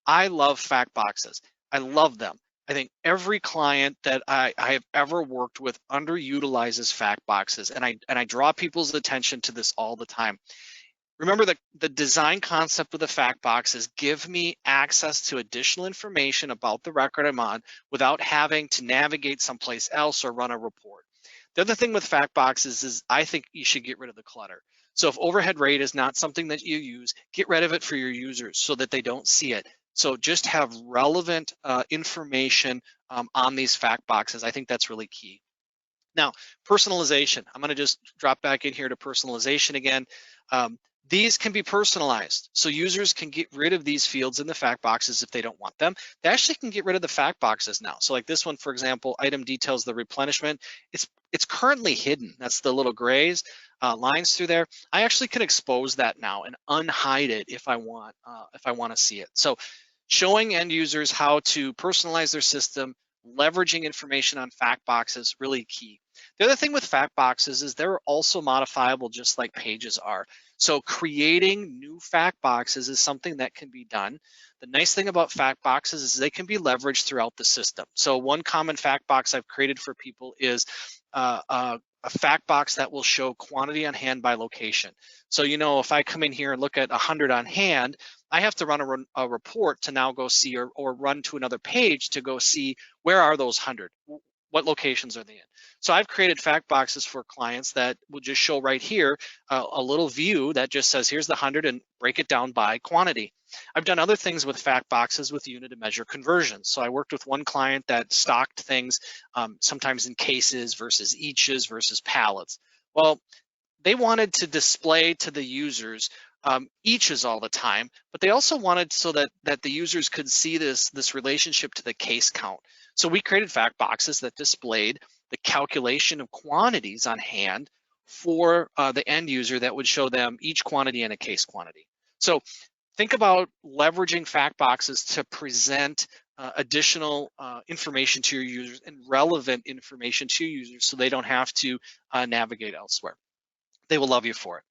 I love fact boxes. I love them. I think every client that I have ever worked with underutilizes fact boxes, and I draw people's attention to this all the time. Remember, the design concept of the fact box is give me access to additional information about the record I'm on without having to navigate someplace else or run a report. The other thing with fact boxes is I think you should get rid of the clutter. So if overhead rate is not something that you use, get rid of it for your users so that they don't see it. So just have relevant information on these fact boxes. I think that's really key. Now, personalization. I'm going to just drop back in here to personalization again. Um, these can be personalized. So users can get rid of these fields in the fact boxes if they don't want them. They actually can get rid of the fact boxes now. So like this one, for example, item details the replenishment. It's currently hidden. That's the little grays lines through there. I actually can expose that now and unhide it if I want to see it. So showing end users how to personalize their system, leveraging information on fact boxes, really key. The other thing with fact boxes is they're also modifiable just like pages are. So creating new fact boxes is something that can be done. The nice thing about fact boxes is they can be leveraged throughout the system. So one common fact box I've created for people is a fact box that will show quantity on hand by location. So, you know, if I come in here and look at 100 on hand, I have to run a report to now go see or run to another page to go see where are those 100? What locations are they in? So I've created fact boxes for clients that will just show right here a little view that just says here's the 100 and break it down by quantity. I've done other things with fact boxes with unit to measure conversions. So I worked with one client that stocked things sometimes in cases versus eaches versus pallets. Well, they wanted to display to the users eaches all the time, but they also wanted so that the users could see this relationship to the case count. So we created fact boxes that displayed the calculation of quantities on hand for the end user that would show them each quantity and a case quantity. So think about leveraging fact boxes to present additional information to your users and relevant information to your users so they don't have to navigate elsewhere. They will love you for it.